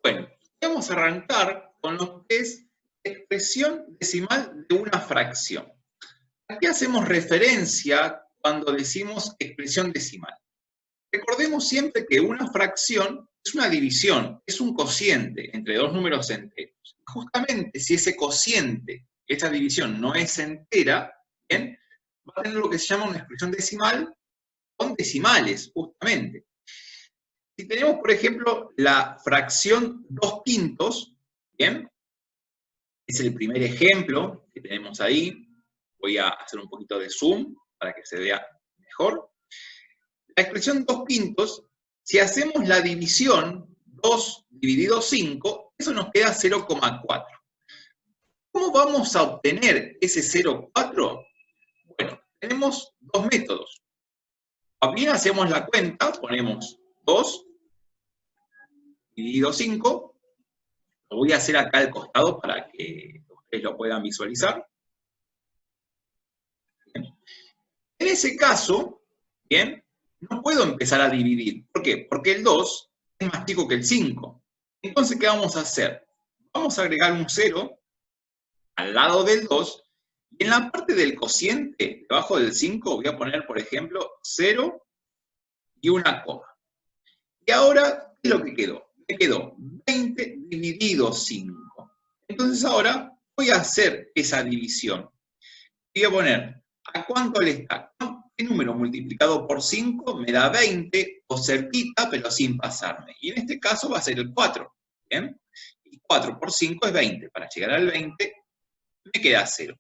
Bueno, vamos a arrancar con lo que es expresión decimal de una fracción. ¿A qué hacemos referencia cuando decimos expresión decimal? Recordemos siempre que una fracción es una división, es un cociente entre dos números enteros. Justamente si ese cociente, esa división no es entera, ¿bien?, va a tener lo que se llama una expresión decimal con decimales, justamente. Si tenemos, por ejemplo, la fracción 2/5, ¿bien?, es el primer ejemplo que tenemos ahí. Voy a hacer un poquito de zoom para que se vea mejor. La expresión 2/5, si hacemos la división 2 dividido 5, eso nos queda 0,4. ¿Cómo vamos a obtener ese 0,4? Bueno, tenemos dos métodos. O bien hacemos la cuenta, ponemos 2 dividido 5, lo voy a hacer acá al costado para que ustedes lo puedan visualizar. Bien. En ese caso, bien, no puedo empezar a dividir. ¿Por qué? Porque el 2 es más chico que el 5. Entonces, ¿qué vamos a hacer? Vamos a agregar un 0 al lado del 2, y en la parte del cociente, debajo del 5, voy a poner, por ejemplo, 0 y una coma. Y ahora, ¿qué es lo que quedó? Me quedó 20 dividido 5. Entonces ahora voy a hacer esa división. Voy a poner, ¿a cuánto le está? ¿Qué número multiplicado por 5 me da 20, o cerquita, pero sin pasarme? Y en este caso va a ser el 4. ¿Bien? Y 4 por 5 es 20. Para llegar al 20 me queda 0.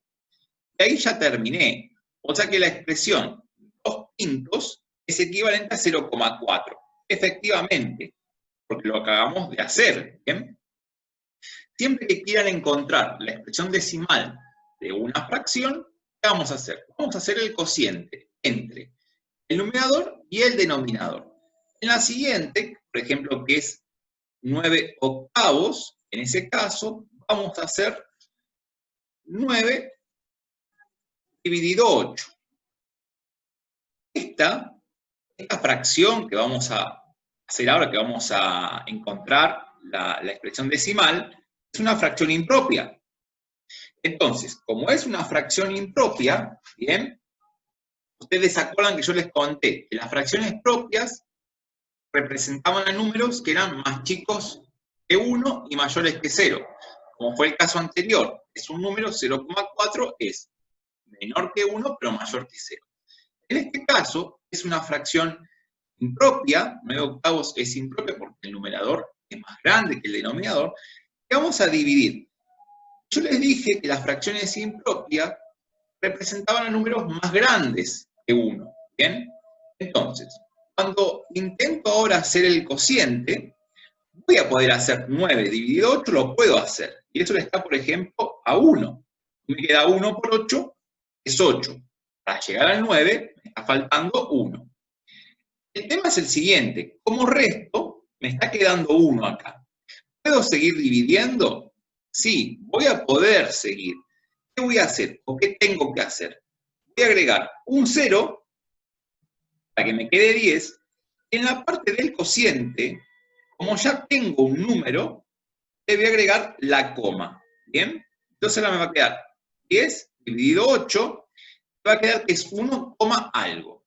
Y ahí ya terminé. O sea que la expresión 2/5 es equivalente a 0,4. Efectivamente, porque lo acabamos de hacer. ¿Bien? Siempre que quieran encontrar la expresión decimal de una fracción, ¿qué vamos a hacer? Vamos a hacer el cociente entre el numerador y el denominador. En la siguiente, por ejemplo, que es 9/8, en ese caso, vamos a hacer 9 dividido 8. Esta fracción que vamos a hacer ahora, que vamos a encontrar la expresión decimal, es una fracción impropia. Entonces, como es una fracción impropia, ¿bien?, ustedes se acuerdan que yo les conté que las fracciones propias representaban a números que eran más chicos que 1 y mayores que 0. Como fue el caso anterior, es un número 0,4, es menor que 1, pero mayor que 0. En este caso, es una fracción impropia, 9/8 es impropia porque el numerador es más grande que el denominador, que vamos a dividir. Yo les dije que las fracciones impropias representaban a números más grandes que 1, ¿bien? Entonces, cuando intento ahora hacer el cociente, voy a poder hacer 9 dividido 8, lo puedo hacer. Y eso le está, por ejemplo, a 1. Me queda 1 por 8, es 8. Para llegar al 9, me está faltando 1. El tema es el siguiente. Como resto, me está quedando 1 acá. ¿Puedo seguir dividiendo? Sí, voy a poder seguir. ¿Qué voy a hacer? ¿O qué tengo que hacer? Voy a agregar un 0 para que me quede 10. En la parte del cociente, como ya tengo un número, le voy a agregar la coma. ¿Bien? Entonces ahora me va a quedar 10 dividido 8, va a quedar que es 1, algo.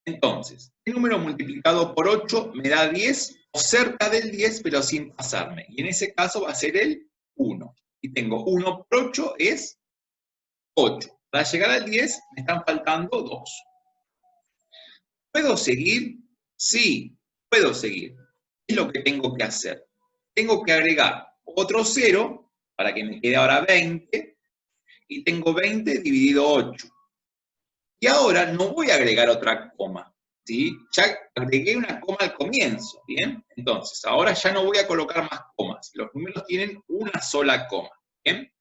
Entonces, el número multiplicado por 8 me da 10, o cerca del 10, pero sin pasarme. Y en ese caso va a ser el 1. Y tengo 1 por 8 es 8. Para llegar al 10 me están faltando 2. ¿Puedo seguir? Sí, puedo seguir. ¿Qué es lo que tengo que hacer? Tengo que agregar otro 0 para que me quede ahora 20. Y tengo 20 dividido 8. Y ahora no voy a agregar otra coma, ¿sí? Ya agregué una coma al comienzo, ¿bien? Entonces, ahora ya no voy a colocar más comas. Los números tienen una sola coma, ¿bien?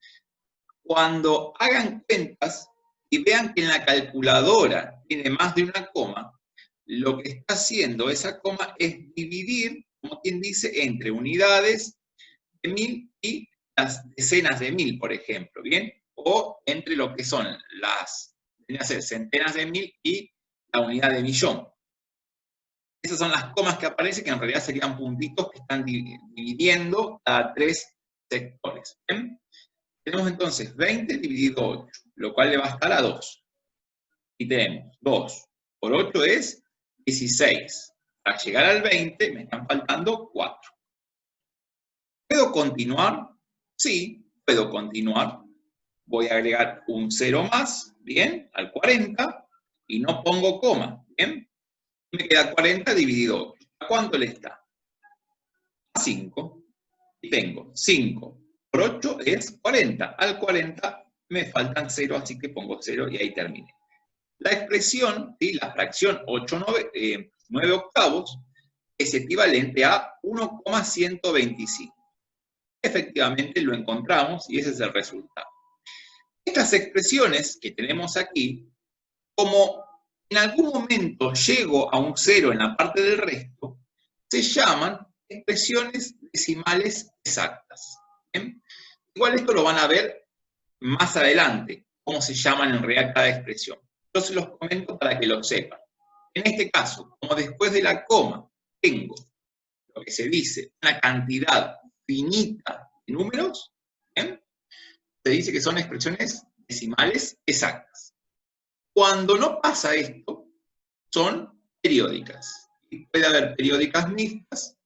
Cuando hagan cuentas y vean que en la calculadora tiene más de una coma, lo que está haciendo esa coma es dividir, como quien dice, entre unidades de 1000 y las decenas de 1000, por ejemplo, ¿bien? O entre lo que son las centenas de 1000 y la unidad de millón. Esas son las comas que aparecen, que en realidad serían puntitos que están dividiendo a 3 sectores. ¿Bien? Tenemos entonces 20 dividido 8, lo cual le va a estar a 2. Y tenemos 2 por 8 es 16. Para llegar al 20 me están faltando 4. ¿Puedo continuar? Sí, puedo continuar. Voy a agregar un 0 más, ¿bien? Al 40, y no pongo coma, ¿bien? Me queda 40 dividido 8. ¿A cuánto le está? A 5. Y tengo 5 por 8 es 40. Al 40 me faltan 0, así que pongo 0 y ahí terminé. La expresión, ¿sí? La fracción 9 octavos, es equivalente a 1,125. Efectivamente lo encontramos y ese es el resultado. Estas expresiones que tenemos aquí, como en algún momento llego a un 0 en la parte del resto, se llaman expresiones decimales exactas. ¿Bien? Igual esto lo van a ver más adelante, cómo se llaman en realidad cada expresión. Yo se los comento para que lo sepan. En este caso, como después de la coma tengo lo que se dice una cantidad finita de números, ¿bien? Se dice que son expresiones decimales exactas. Cuando no pasa esto, son periódicas. Y puede haber periódicas mixtas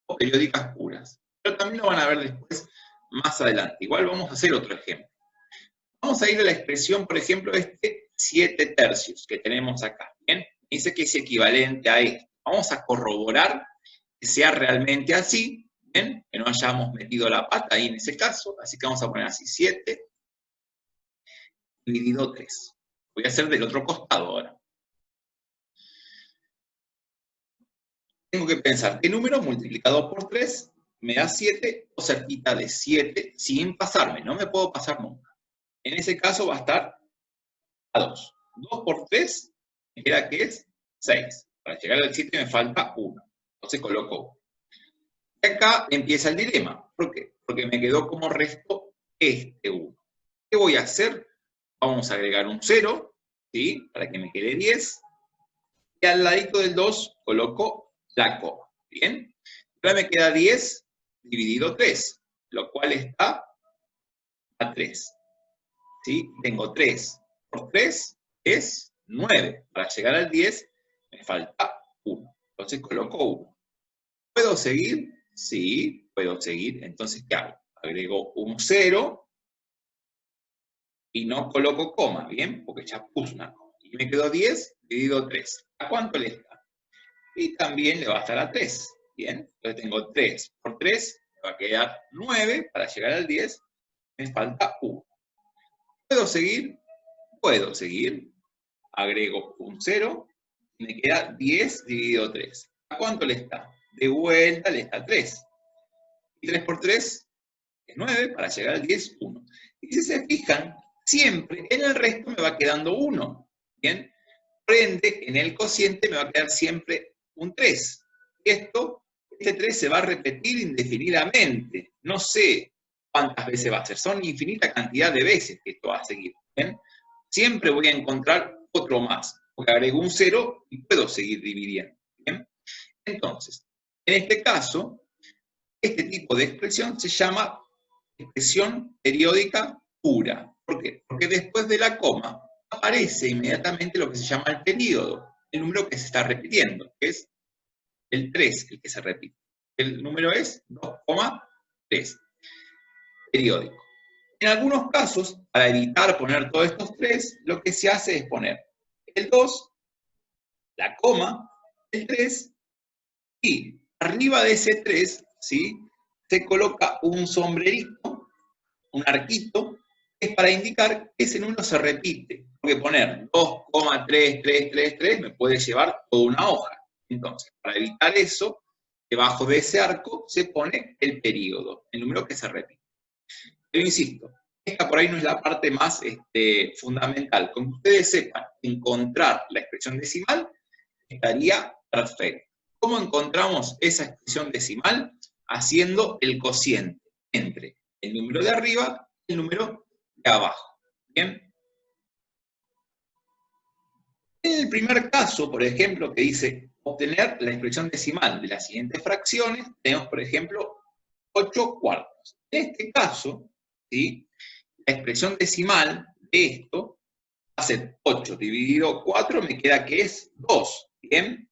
o periódicas puras. Pero también lo van a ver después, más adelante. Igual vamos a hacer otro ejemplo. Vamos a ir a la expresión, por ejemplo, 7 tercios que tenemos acá. ¿Bien? Dice que es equivalente a esto. Vamos a corroborar que sea realmente así, ¿bien? Que no hayamos metido la pata ahí en ese caso. Así que vamos a poner así, 7 dividido 3. Voy a hacer del otro costado ahora. Tengo que pensar, ¿qué número multiplicado por 3 me da 7 o cerquita de 7 sin pasarme? No me puedo pasar nunca. En ese caso va a estar a 2. 2 por 3 me queda que es 6. Para llegar al 7 me falta 1. Entonces coloco 1. Y acá empieza el dilema. ¿Por qué? Porque me quedó como resto este 1. ¿Qué voy a hacer? Vamos a agregar un 0, ¿sí? Para que me quede 10. Y al ladito del 2 coloco la coma. ¿Bien? Ahora me queda 10 dividido 3, lo cual está a 3. ¿Sí? Tengo 3 por 3 es 9. Para llegar al 10 me falta 1. Entonces coloco 1. ¿Puedo seguir? Sí, puedo seguir. Entonces, ¿qué hago? Agrego un 0 y no coloco coma, ¿bien? Porque ya puse una coma. Y me quedó 10 dividido 3. ¿A cuánto le está? Y también le va a estar a 3. ¿Bien? Entonces tengo 3 por 3, me va a quedar 9. Para llegar al 10 me falta 1. ¿Puedo seguir? Puedo seguir. Agrego un 0 y me queda 10 dividido 3. ¿A cuánto le está? De vuelta le está 3. Y 3 por 3 es 9. Para llegar al 10, 1. Y si se fijan, siempre en el resto me va quedando 1. ¿Bien? Por ende, en el cociente me va a quedar siempre un 3. Y este 3 se va a repetir indefinidamente. No sé cuántas veces va a ser. Son infinita cantidad de veces que esto va a seguir. ¿Bien? Siempre voy a encontrar otro más. Porque agrego un 0 y puedo seguir dividiendo. ¿Bien? Entonces, en este caso, este tipo de expresión se llama expresión periódica pura. ¿Por qué? Porque después de la coma aparece inmediatamente lo que se llama el período, el número que se está repitiendo, que es el 3, el que se repite. El número es 2,3, periódico. En algunos casos, para evitar poner todos estos 3, lo que se hace es poner el 2, la coma, el 3, y arriba de ese 3, ¿sí?, se coloca un sombrerito, un arquito, que es para indicar que ese número se repite. Porque poner 2,3333 me puede llevar toda una hoja. Entonces, para evitar eso, debajo de ese arco se pone el período, el número que se repite. Pero insisto, esta por ahí no es la parte más fundamental. Con que ustedes sepan encontrar la expresión decimal, estaría perfecto. ¿Cómo encontramos esa expresión decimal? Haciendo el cociente entre el número de arriba y el número de abajo. ¿Bien? En el primer caso, por ejemplo, que dice obtener la expresión decimal de las siguientes fracciones. Tenemos, por ejemplo, 8 cuartos. En este caso, ¿sí?, la expresión decimal de esto va a ser 8 dividido 4, me queda que es 2, ¿bien?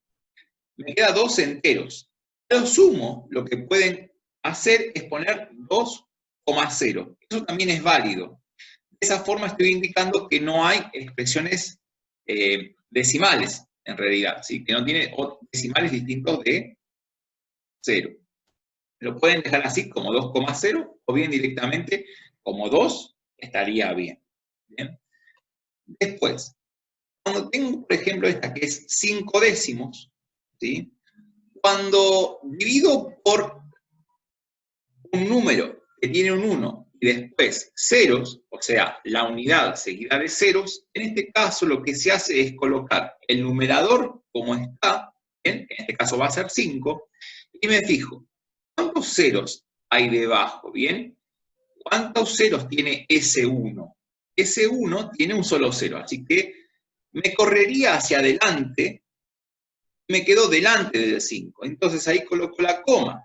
Me queda 2 enteros. A lo sumo, lo que pueden hacer es poner 2,0. Eso también es válido. De esa forma estoy indicando que no hay expresiones decimales, en realidad, ¿sí?, que no tiene decimales distintos de 0. Lo pueden dejar así como 2,0 o bien directamente como 2, estaría bien. ¿Bien? Después, cuando tengo, por ejemplo, esta que es 5 décimos, ¿sí?, cuando divido por un número que tiene un 1 y después ceros, o sea, la unidad seguida de ceros, en este caso lo que se hace es colocar el numerador como está, ¿bien?, en este caso va a ser 5, y me fijo, ¿cuántos ceros hay debajo? ¿Bien? ¿Cuántos ceros tiene ese 1? Ese 1 tiene un solo cero, así que me correría hacia adelante, me quedo delante del 5. Entonces ahí coloco la coma.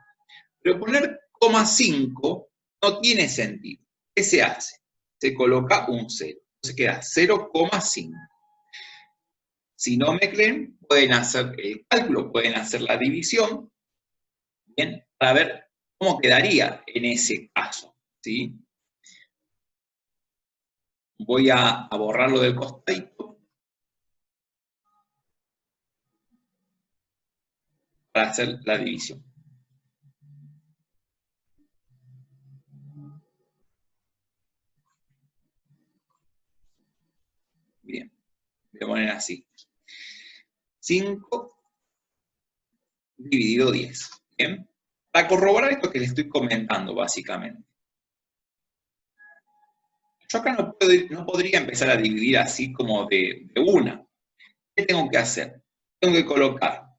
Pero poner coma 5 no tiene sentido. ¿Qué se hace? Se coloca un 0. Entonces queda 0,5. Si no me creen, pueden hacer el cálculo, pueden hacer la división, ¿bien?, para ver cómo quedaría en ese caso, ¿sí? Voy a borrarlo del costadito para hacer la división. Bien, voy a poner así. 5 dividido 10. ¿Bien? Para corroborar esto que les estoy comentando, básicamente. Yo acá no podría empezar a dividir así como de una. ¿Qué tengo que hacer? Tengo que colocar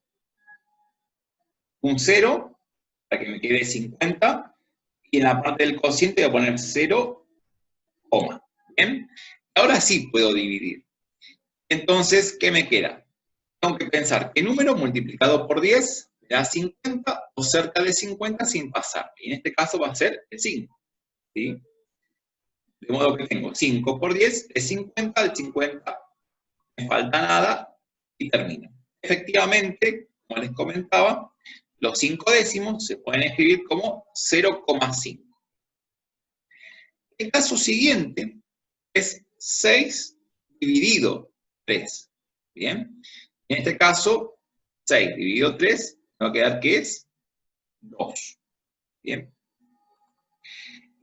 un 0 para que me quede 50, y en la parte del cociente voy a poner 0, ¿bien? Ahora sí puedo dividir. Entonces, ¿qué me queda? Tengo que pensar qué número multiplicado por 10 me da 50 o cerca de 50 sin pasar. Y en este caso va a ser el 5. ¿Sí? De modo que tengo 5 por 10 es 50, el 50 me falta nada y termino. Efectivamente, como les comentaba, los 5 décimos se pueden escribir como 0,5. El caso siguiente es 6 dividido 3. ¿Bien? En este caso, 6 dividido 3 me va a quedar que es 2. ¿Bien?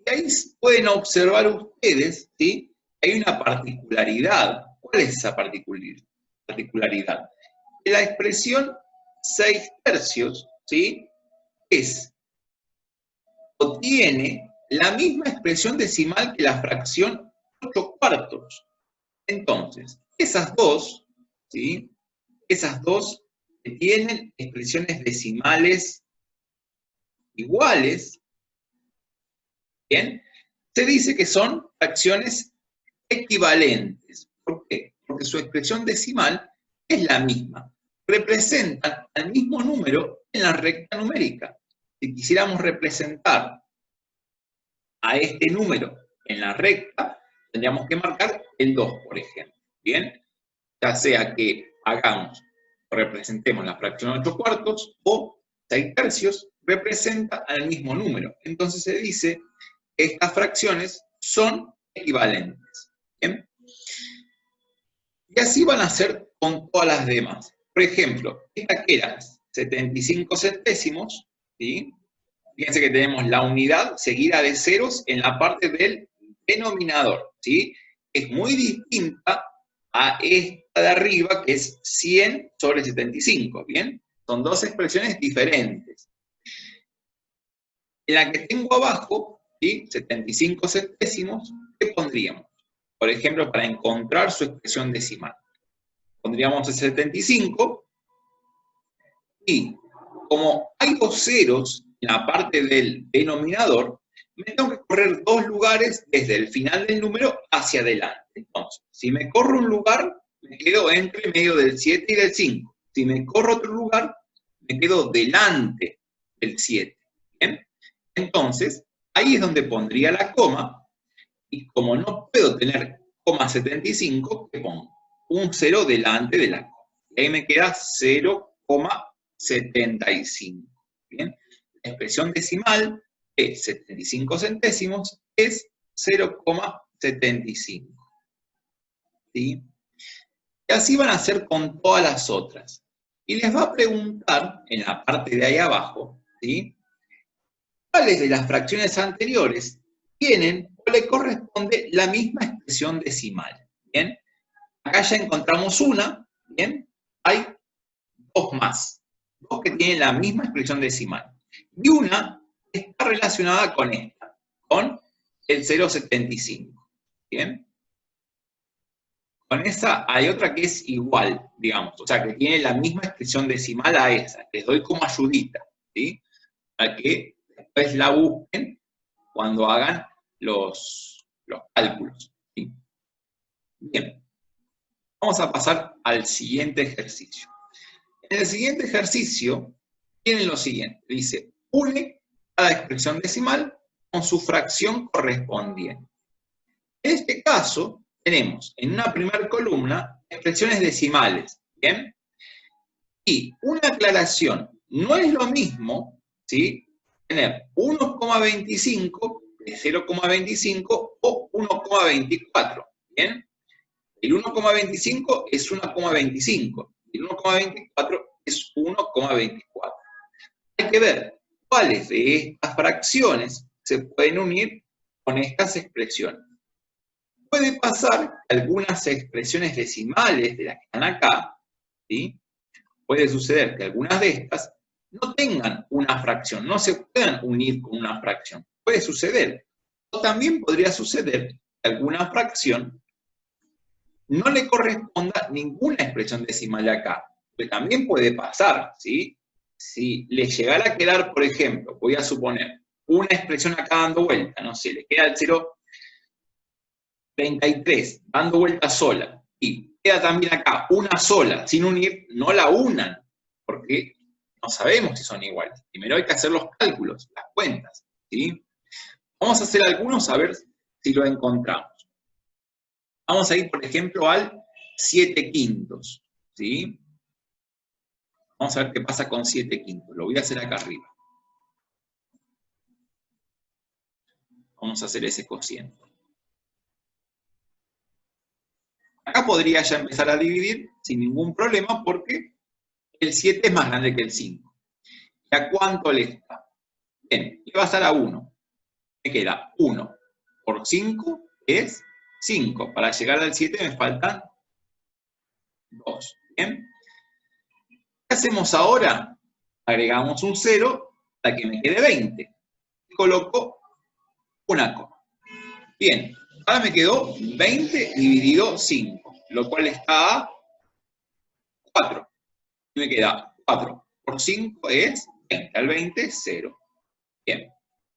Y ahí pueden observar ustedes, ¿sí?, hay una particularidad. ¿Cuál es esa particularidad? Que la expresión 6 tercios, ¿sí?, es o tiene la misma expresión decimal que la fracción 8 cuartos. Entonces, esas dos, ¿sí?, esas dos que tienen expresiones decimales iguales, ¿bien?, se dice que son fracciones equivalentes. ¿Por qué? Porque su expresión decimal es la misma. Representan al mismo número en la recta numérica. Si quisiéramos representar a este número en la recta, tendríamos que marcar el 2, por ejemplo. ¿Bien? Ya sea que hagamos o representemos la fracción 8 cuartos o 6 tercios, representa al mismo número. Entonces se dice que estas fracciones son equivalentes. ¿Bien? Y así van a ser con todas las demás. Por ejemplo, esta que era 75 centésimos, ¿sí?, fíjense que tenemos la unidad seguida de ceros en la parte del denominador, ¿sí? Es muy distinta a esta de arriba, que es 100 sobre 75, ¿bien? Son dos expresiones diferentes. En la que tengo abajo, ¿sí?, 75 centésimos, ¿qué pondríamos? Por ejemplo, para encontrar su expresión decimal. Pondríamos el 75, y como hay dos ceros en la parte del denominador, me tengo que correr dos lugares desde el final del número hacia adelante. Entonces, si me corro un lugar, me quedo entre medio del 7 y del 5. Si me corro otro lugar, me quedo delante del 7. ¿Bien? Entonces, ahí es donde pondría la coma, y como no puedo tener coma 75, ¿qué pongo? Un 0 delante de la coma. Y ahí me queda 0,75. ¿Bien? La expresión decimal de 75 centésimos es 0,75. ¿Sí? Y así van a hacer con todas las otras. Y les va a preguntar, en la parte de ahí abajo, ¿sí?, cuáles de las fracciones anteriores tienen o le corresponde la misma expresión decimal. ¿Bien? Acá ya encontramos una, ¿bien? Hay dos más, dos que tienen la misma expresión decimal. Y una está relacionada con esta, con el 0,75. ¿Bien? Con esa hay otra que es igual, digamos, o sea, que tiene la misma expresión decimal a esa. Les doy como ayudita, ¿sí? Para que después la busquen cuando hagan los cálculos, ¿sí? Bien, vamos a pasar al siguiente ejercicio. En el siguiente ejercicio tienen lo siguiente, dice, une cada expresión decimal con su fracción correspondiente. En este caso, tenemos en una primera columna expresiones decimales, ¿bien? Y una aclaración, no es lo mismo, ¿sí?, tener 1,25 de 0,25 o 1,24, ¿bien? El 1,25 es 1,25, y el 1,24 es 1,24. Hay que ver cuáles de estas fracciones se pueden unir con estas expresiones. Puede pasar que algunas expresiones decimales de las que están acá, ¿sí?, puede suceder que algunas de estas no tengan una fracción, no se puedan unir con una fracción. Puede suceder. O también podría suceder que alguna fracción no le corresponda ninguna expresión decimal de acá. Que también puede pasar, ¿sí? Si le llegara a quedar, por ejemplo, voy a suponer, una expresión acá dando vuelta, no sé, le queda el 0,33 dando vuelta sola, y queda también acá una sola, sin unir, no la unan, porque no sabemos si son iguales. Primero hay que hacer los cálculos, las cuentas, ¿sí? Vamos a hacer algunos a ver si lo encontramos. Vamos a ir, por ejemplo, al 7/5, ¿sí? Vamos a ver qué pasa con 7/5. Lo voy a hacer acá arriba. Vamos a hacer ese cociente. Acá podría ya empezar a dividir sin ningún problema porque el 7 es más grande que el 5. ¿Y a cuánto le está? Bien, le va a estar a 1. Me queda 1 por 5 es 5. Para llegar al 7 me faltan 2. ¿Bien? ¿Qué hacemos ahora? Agregamos un 0 para que me quede 20. Y coloco una coma. Bien, ahora me quedó 20 dividido 5, lo cual está a 4. Y me queda 4 por 5 es 20. Al 20 es 0. Bien,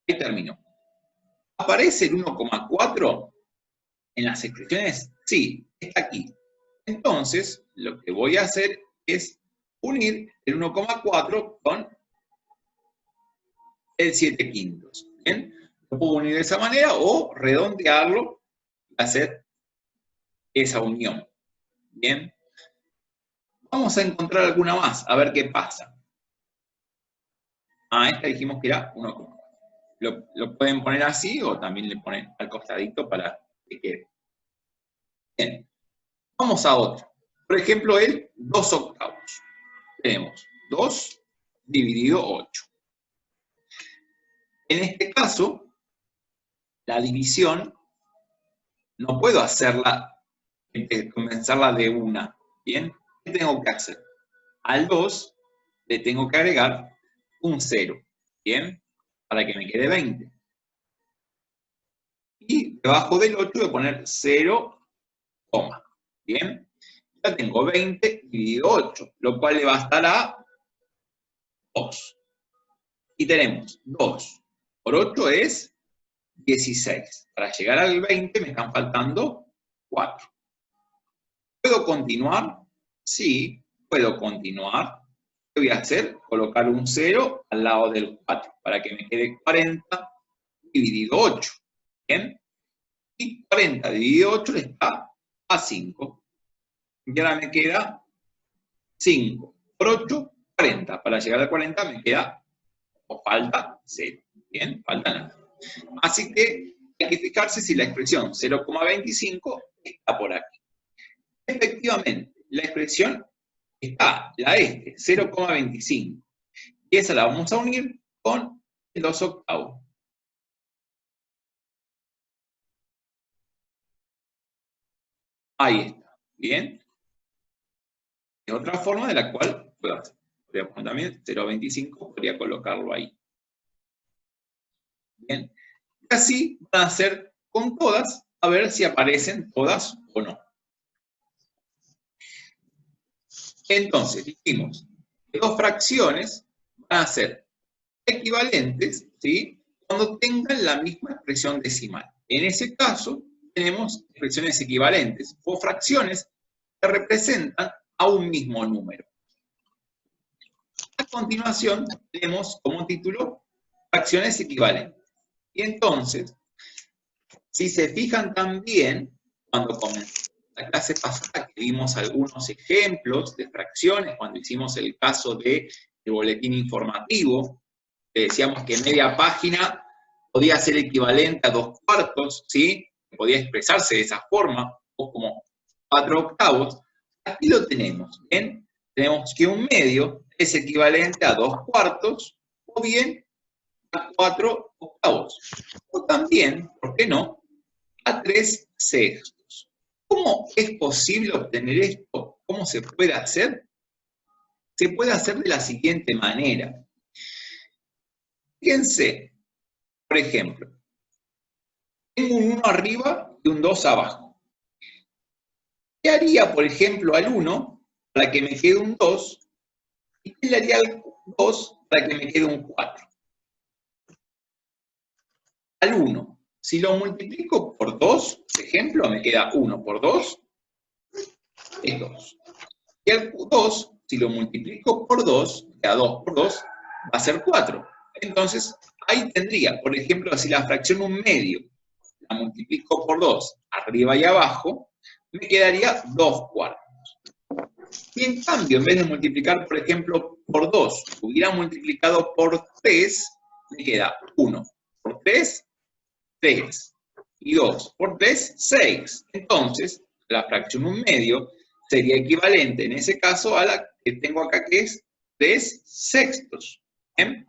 ahí terminó. ¿Aparece el 1,4 en las expresiones? Sí, está aquí. Entonces, lo que voy a hacer es unir el 1,4 con el 7/5. ¿Bien? Lo puedo unir de esa manera o redondearlo y hacer esa unión. ¿Bien? Vamos a encontrar alguna más, a ver qué pasa. Ah, esta dijimos que era 1,4. Lo pueden poner así o también le ponen al costadito para que quede. Bien, vamos a otro. Por ejemplo, el 2/8. Tenemos 2 dividido 8. En este caso, la división no puedo hacerla, comenzarla de una. ¿Bien? ¿Qué tengo que hacer? Al 2 le tengo que agregar un 0. ¿Bien? Para que me quede 20. Y debajo del 8 voy a poner 0, ¿bien? Ya tengo 20 dividido 8, lo cual le va a estar a 2. Y tenemos 2 por 8 es 16. Para llegar al 20 me están faltando 4. ¿Puedo continuar? Sí, puedo continuar, ¿qué voy a hacer? Colocar un 0 al lado del 4, para que me quede 40 dividido 8. ¿Bien? Y 40 dividido 8 le está a 5. Y ahora me queda 5 por 8, 40. Para llegar a 40 me queda, o falta 0. Bien, falta nada. Así que hay que fijarse si la expresión 0,25 está por aquí. Efectivamente, la expresión está, la 0,25. Y esa la vamos a unir con el 2 octavos. Ahí está. Bien. Es otra forma de la cual puedo hacer. Podría poner también 0,25, podría colocarlo ahí. Bien. Y así van a hacer con todas, a ver si aparecen todas o no. Entonces, dijimos que dos fracciones van a ser equivalentes, ¿sí?, cuando tengan la misma expresión decimal. En ese caso, tenemos expresiones equivalentes o fracciones que representan a un mismo número. A continuación, tenemos como título fracciones equivalentes. Y entonces, si se fijan también, cuando comenzó la clase pasada, que vimos algunos ejemplos de fracciones, cuando hicimos el caso del boletín informativo, decíamos que media página podía ser equivalente a 2/4, ¿sí? Podía expresarse de esa forma, o como 4/8. Aquí lo tenemos, ¿bien? Tenemos que un medio es equivalente a 2/4, o bien a 4/8. O también, ¿por qué no?, a 3/6. ¿Cómo es posible obtener esto? ¿Cómo se puede hacer? Se puede hacer de la siguiente manera. Fíjense, por ejemplo, tengo un 1 arriba y un 2 abajo. ¿Qué haría, por ejemplo, al 1 para que me quede un 2? ¿Y qué le haría al 2 para que me quede un 4? Al 1, si lo multiplico por 2, por ejemplo, me queda 1 por 2, es 2. Y al 2, si lo multiplico por 2, queda 2 por 2, va a ser 4. Entonces, ahí tendría, por ejemplo, si la fracción 1/2 la multiplico por 2, arriba y abajo, me quedaría 2/4. Y en cambio, en vez de multiplicar, por ejemplo, por 2, hubiera multiplicado por 3, me queda 1 por 3, 3. Y 2 por 3, 6. Entonces, la fracción 1/2 sería equivalente en ese caso a la que tengo acá, que es 3/6. ¿Bien?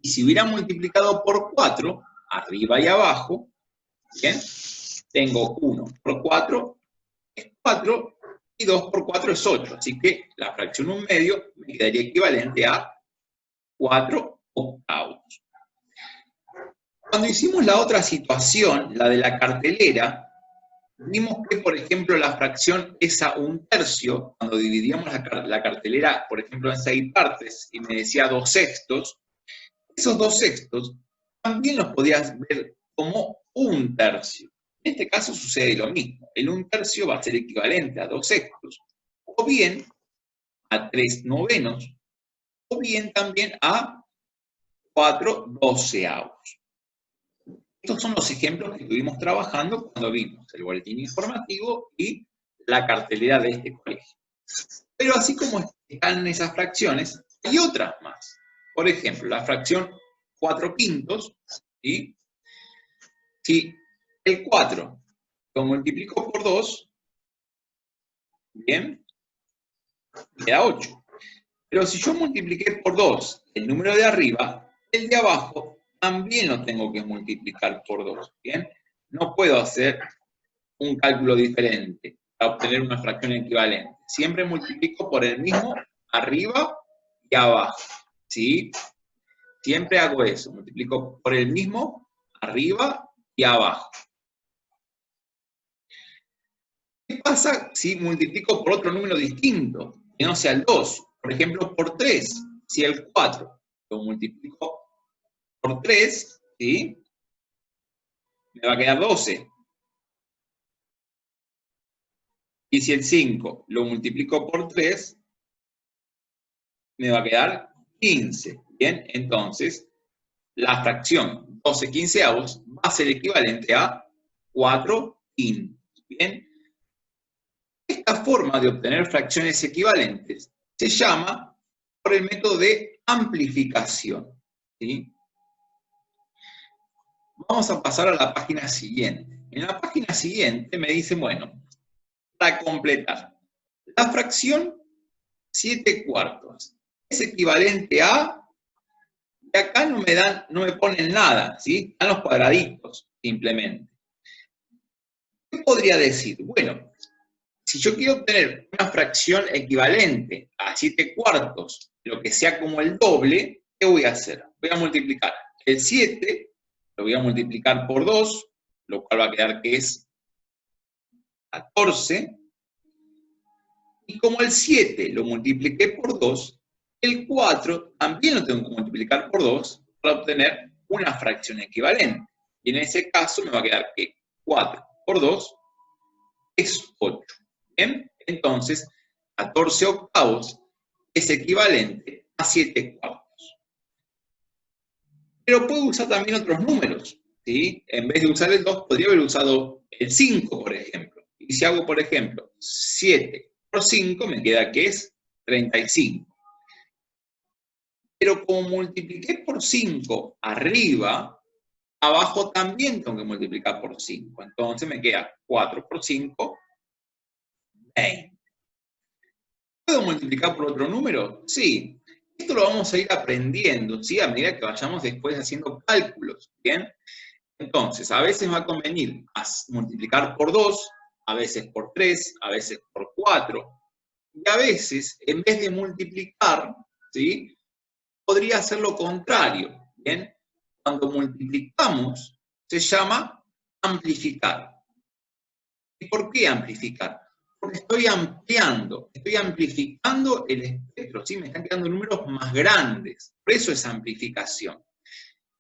Y si hubiera multiplicado por 4, arriba y abajo, ¿bien?, tengo 1 por 4 es 4 y 2 por 4 es 8. Así que la fracción 1/2 me quedaría equivalente a 4/8. Cuando hicimos la otra situación, la de la cartelera, vimos que, por ejemplo, la fracción es a 1/3, cuando dividíamos la cartelera, por ejemplo, en 6 partes, y me decía 2/6, esos 2/6 también los podías ver como 1/3. En este caso sucede lo mismo. El 1/3 va a ser equivalente a 2/6, o bien a 3/9, o bien también a 4/12. Estos son los ejemplos que estuvimos trabajando cuando vimos el boletín informativo y la cartelera de este colegio. Pero así como están esas fracciones, hay otras más. Por ejemplo, la fracción 4/5, ¿sí? Si el 4 lo multiplico por 2, bien, me da 8. Pero si yo multipliqué por 2 el número de arriba, el de abajo también lo tengo que multiplicar por 2, ¿bien? No puedo hacer un cálculo diferente para obtener una fracción equivalente. Siempre multiplico por el mismo arriba y abajo, ¿sí? Siempre hago eso, multiplico por el mismo arriba y abajo. ¿Qué pasa si multiplico por otro número distinto, que no sea el 2? Por ejemplo, por 3. Si el 4 lo multiplico por 3, ¿sí?, me va a quedar 12. Y si el 5 lo multiplico por 3, me va a quedar 15. Bien, entonces, la fracción 12 quinceavos va a ser equivalente a 4 quintos. Bien, esta forma de obtener fracciones equivalentes se llama por el método de amplificación. ¿Sí? Vamos a pasar a la página siguiente. En la página siguiente me dice, bueno, para completar, la fracción 7 cuartos es equivalente a, y acá no me ponen nada, ¿sí? Están los cuadraditos, simplemente. ¿Qué podría decir? Bueno, si yo quiero obtener una fracción equivalente a 7 cuartos, lo que sea como el doble, ¿qué voy a hacer? Voy a multiplicar el 7, lo voy a multiplicar por 2, lo cual va a quedar que es 14, y como el 7 lo multipliqué por 2, el 4 también lo tengo que multiplicar por 2 para obtener una fracción equivalente. Y en ese caso me va a quedar que 4 por 2 es 8. ¿Bien? Entonces, 14 octavos es equivalente a 7 cuartos. Pero puedo usar también otros números. ¿Sí? En vez de usar el 2, podría haber usado el 5, por ejemplo. Y si hago, por ejemplo, 7 por 5, me queda que es 35. Pero como multipliqué por 5 arriba, abajo también tengo que multiplicar por 5. Entonces me queda 4 por 5, 20. ¿Puedo multiplicar por otro número? Sí. Esto lo vamos a ir aprendiendo, ¿sí? A medida que vayamos después haciendo cálculos, ¿bien? Entonces, a veces va a convenir multiplicar por 2, a veces por 3, a veces por 4. Y a veces, en vez de multiplicar, ¿sí? Podría ser lo contrario, ¿bien? Cuando multiplicamos, se llama amplificar. ¿Y por qué amplificar? Porque estoy amplificando el espectro, ¿sí? Me están quedando números más grandes. Por eso es amplificación.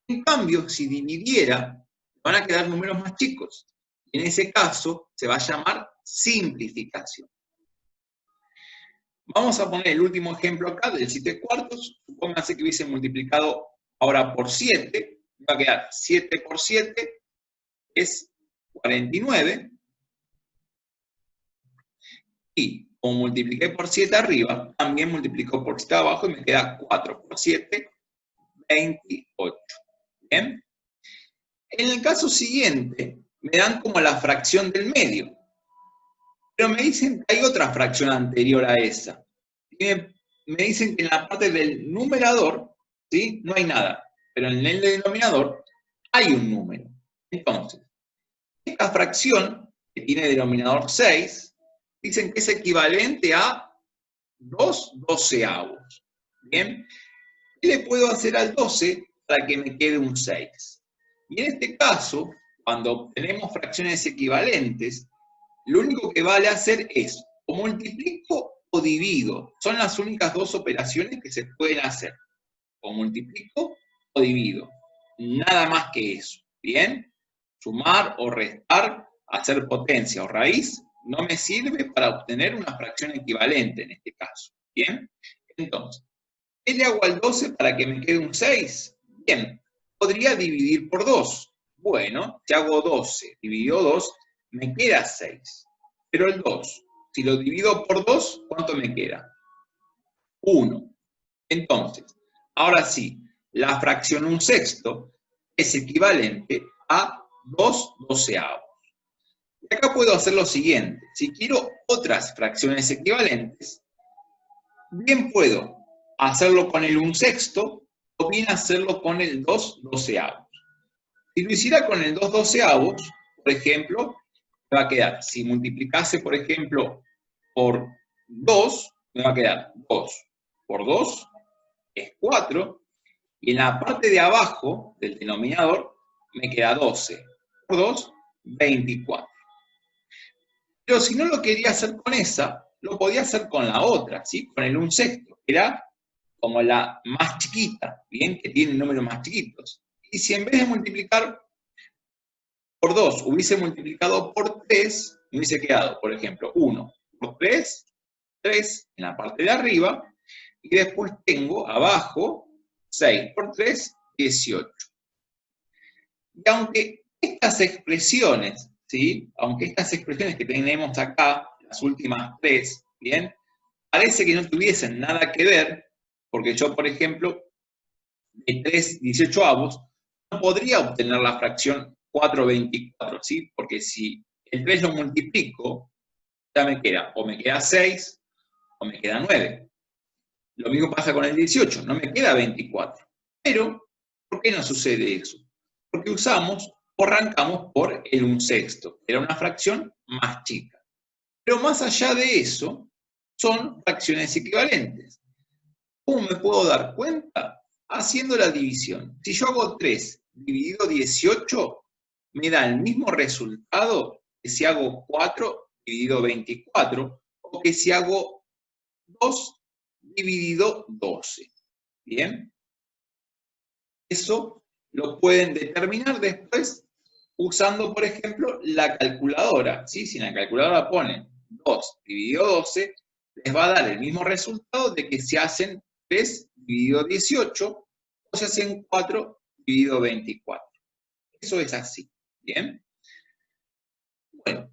En cambio, si dividiera, van a quedar números más chicos. En ese caso, se va a llamar simplificación. Vamos a poner el último ejemplo acá del 7 cuartos. Supónganse que hubiese multiplicado ahora por 7. Va a quedar 7 por 7 es 49. Y como multipliqué por 7 arriba, también multiplico por 7 abajo y me queda 4 por 7, 28. ¿Bien? En el caso siguiente, me dan como la fracción del medio. Pero me dicen que hay otra fracción anterior a esa. Y me dicen que en la parte del numerador, ¿sí? No hay nada. Pero en el denominador hay un número. Entonces, esta fracción, que tiene denominador 6, dicen que es equivalente a 2 doceavos. ¿Bien? ¿Qué le puedo hacer al 12 para que me quede un 6? Y en este caso, cuando obtenemos fracciones equivalentes, lo único que vale hacer es o multiplico o divido. Son las únicas dos operaciones que se pueden hacer. O multiplico o divido. Nada más que eso. ¿Bien? Sumar o restar, hacer potencia o raíz, no me sirve para obtener una fracción equivalente en este caso. ¿Bien? Entonces, ¿qué le hago al 12 para que me quede un 6? Bien, podría dividir por 2. Bueno, si hago 12 dividido 2, me queda 6. Pero el 2, si lo divido por 2, ¿cuánto me queda? 1. Entonces, ahora sí, la fracción 1/6 es equivalente a 2 doceavos. Y acá puedo hacer lo siguiente. Si quiero otras fracciones equivalentes, bien puedo hacerlo con el 1/6 o bien hacerlo con el 2 doceavos. Si lo hiciera con el 2 doceavos, por ejemplo, me va a quedar, si multiplicase, por ejemplo, por 2, me va a quedar 2 por 2 es 4, y en la parte de abajo del denominador me queda 12 por 2, 24. Pero si no lo quería hacer con esa, lo podía hacer con la otra, ¿sí? Con el 1/6, que era como la más chiquita, ¿bien? Que tiene números más chiquitos. Y si en vez de multiplicar por 2 hubiese multiplicado por 3, me hubiese quedado, por ejemplo, 1 por 3, 3 en la parte de arriba, y después tengo abajo 6 por 3, 18. Y aunque estas expresiones, ¿sí? Aunque estas expresiones que tenemos acá, las últimas tres, ¿bien? Parece que no tuviesen nada que ver, porque yo, por ejemplo, de 3 18avos, no podría obtener la fracción 4/24, ¿sí? Porque si el 3 lo multiplico, ya me queda, o me queda 6, o me queda 9. Lo mismo pasa con el 18, no me queda 24. Pero, ¿por qué no sucede eso? Porque usamos o arrancamos por el 1/6, era una fracción más chica. Pero más allá de eso, son fracciones equivalentes. ¿Cómo me puedo dar cuenta? Haciendo la división. Si yo hago 3 dividido 18, me da el mismo resultado que si hago 4 dividido 24, o que si hago 2 dividido 12. ¿Bien? Eso lo pueden determinar después usando, por ejemplo, la calculadora. ¿Sí? Si en la calculadora ponen 2 dividido 12, les va a dar el mismo resultado de que si hacen 3 dividido 18 o si hacen 4 dividido 24. Eso es así. ¿Bien? Bueno,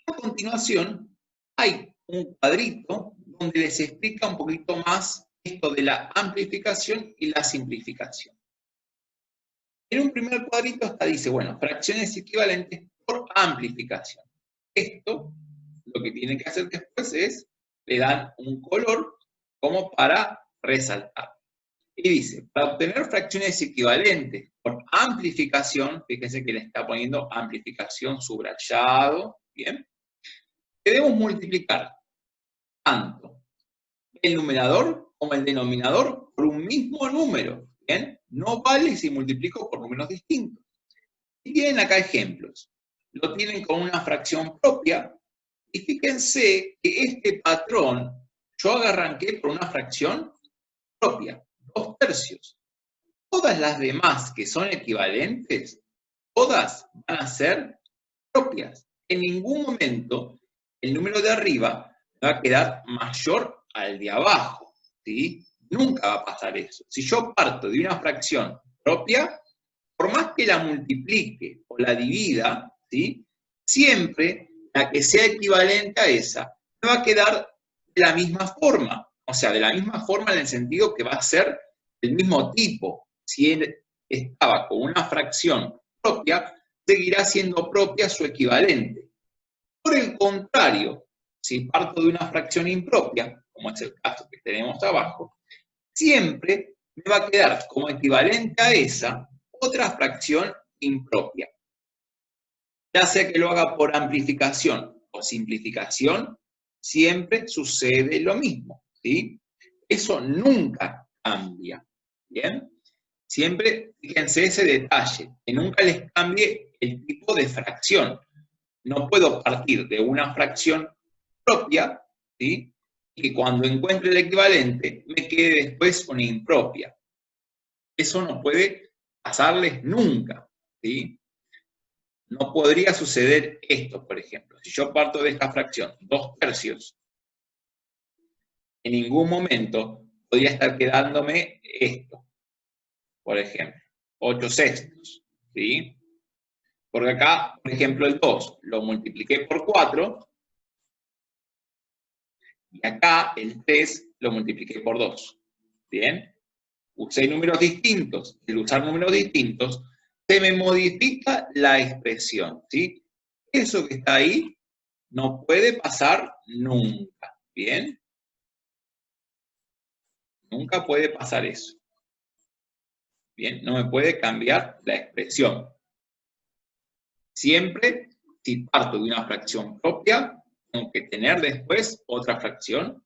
a continuación hay un cuadrito donde les explica un poquito más esto de la amplificación y la simplificación. En un primer cuadrito dice, bueno, fracciones equivalentes por amplificación. Esto, lo que tienen que hacer después es, le dan un color como para resaltar. Y dice, para obtener fracciones equivalentes por amplificación, fíjense que le está poniendo amplificación subrayado, ¿bien? Debemos multiplicar tanto el numerador como el denominador por un mismo número, ¿bien? No vale si multiplico por números distintos. Y tienen acá ejemplos. Lo tienen con una fracción propia, y fíjense que este patrón, yo arranqué por una fracción propia, 2/3. Todas las demás que son equivalentes, todas van a ser propias. En ningún momento el número de arriba va a quedar mayor al de abajo, ¿sí? Nunca va a pasar eso. Si yo parto de una fracción propia, por más que la multiplique o la divida, ¿sí? Siempre la que sea equivalente a esa me va a quedar de la misma forma. O sea, de la misma forma en el sentido que va a ser del mismo tipo. Si él estaba con una fracción propia, seguirá siendo propia su equivalente. Por el contrario, si parto de una fracción impropia, como es el caso que tenemos abajo, siempre me va a quedar como equivalente a esa otra fracción impropia. Ya sea que lo haga por amplificación o simplificación, siempre sucede lo mismo, ¿sí? Eso nunca cambia, ¿bien? Siempre, fíjense ese detalle, que nunca les cambie el tipo de fracción. No puedo partir de una fracción propia, ¿sí? Y que cuando encuentre el equivalente me quede después una impropia. Eso no puede pasarles nunca, ¿sí? No podría suceder esto, por ejemplo. Si yo parto de esta fracción, 2/3, en ningún momento podría estar quedándome esto, por ejemplo, 8/6, ¿sí? Porque acá, por ejemplo, el 2 lo multipliqué por 4, y acá el 3 lo multipliqué por 2. ¿Bien? Usé números distintos. Al usar números distintos, se me modifica la expresión, ¿sí? Eso que está ahí no puede pasar nunca, ¿bien? Nunca puede pasar eso. ¿Bien? No me puede cambiar la expresión. Siempre, si parto de una fracción propia, tengo que tener después otra fracción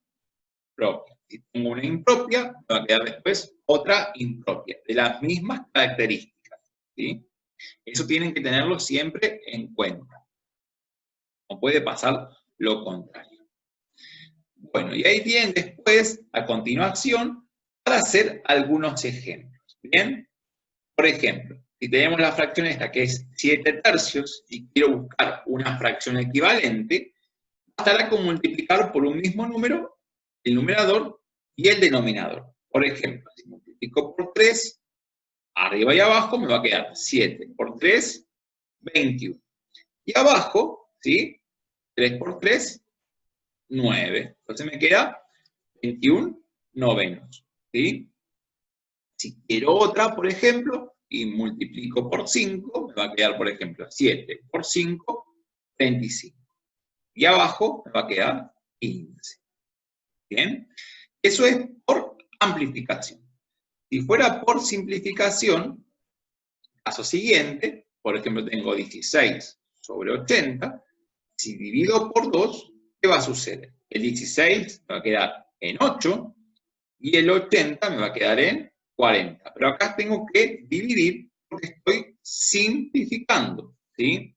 propia. Si tengo una impropia, me va a quedar después otra impropia, de las mismas características, ¿sí? Eso tienen que tenerlo siempre en cuenta. No puede pasar lo contrario. Bueno, y ahí vienen después, a continuación, para hacer algunos ejemplos. ¿Bien? Por ejemplo, si tenemos la fracción esta que es 7/3 y quiero buscar una fracción equivalente, bastará con multiplicar por un mismo número el numerador y el denominador. Por ejemplo, si multiplico por 3, arriba y abajo me va a quedar 7 por 3, 21. Y abajo, ¿sí? 3 por 3, 9. Entonces me queda 21 novenos, ¿sí? Si quiero otra, por ejemplo, y multiplico por 5, me va a quedar, por ejemplo, 7 por 5, 25. Y abajo me va a quedar 15. ¿Bien? Eso es por amplificación. Si fuera por simplificación, caso siguiente, por ejemplo, tengo 16 sobre 80, si divido por 2, ¿qué va a suceder? El 16 me va a quedar en 8 y el 80 me va a quedar en 40. Pero acá tengo que dividir porque estoy simplificando, ¿sí?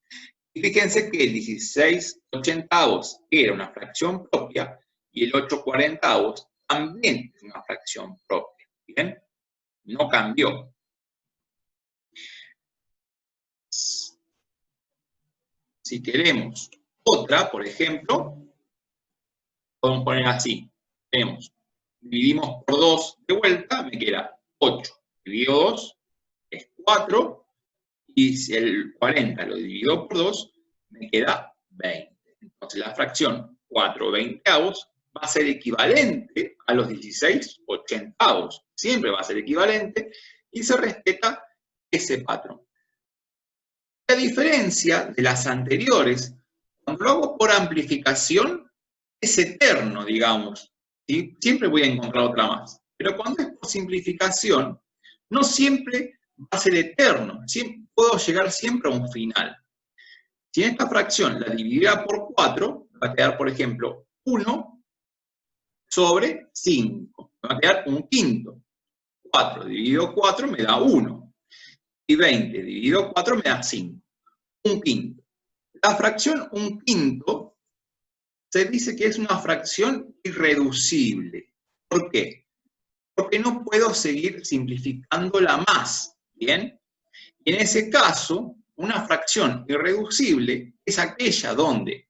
Y fíjense que el 16 ochentavos era una fracción propia y el 8 cuarentavos también es una fracción propia. ¿Bien? No cambió. Si queremos otra, por ejemplo, podemos poner así. Dividimos por 2 de vuelta, me queda 8. Divido 2 es 4. Y si el 40 lo divido por 2, me queda 20. Entonces la fracción 4 veintavos va a ser equivalente a los 16 ochentavos. Siempre va a ser equivalente y se respeta ese patrón. La diferencia de las anteriores, cuando lo hago por amplificación, es eterno, digamos. ¿Sí? Siempre voy a encontrar otra más. Pero cuando es por simplificación, no siempre va a ser eterno. Puedo llegar siempre a un final. Si en esta fracción la dividiera por 4, va a quedar, por ejemplo, 1 sobre 5. Me va a quedar un quinto. 4 dividido 4 me da 1. Y 20 dividido 4 me da 5. Un quinto. La fracción un quinto se dice que es una fracción irreducible. ¿Por qué? Porque no puedo seguir simplificándola más, ¿bien? Y en ese caso, una fracción irreducible es aquella donde,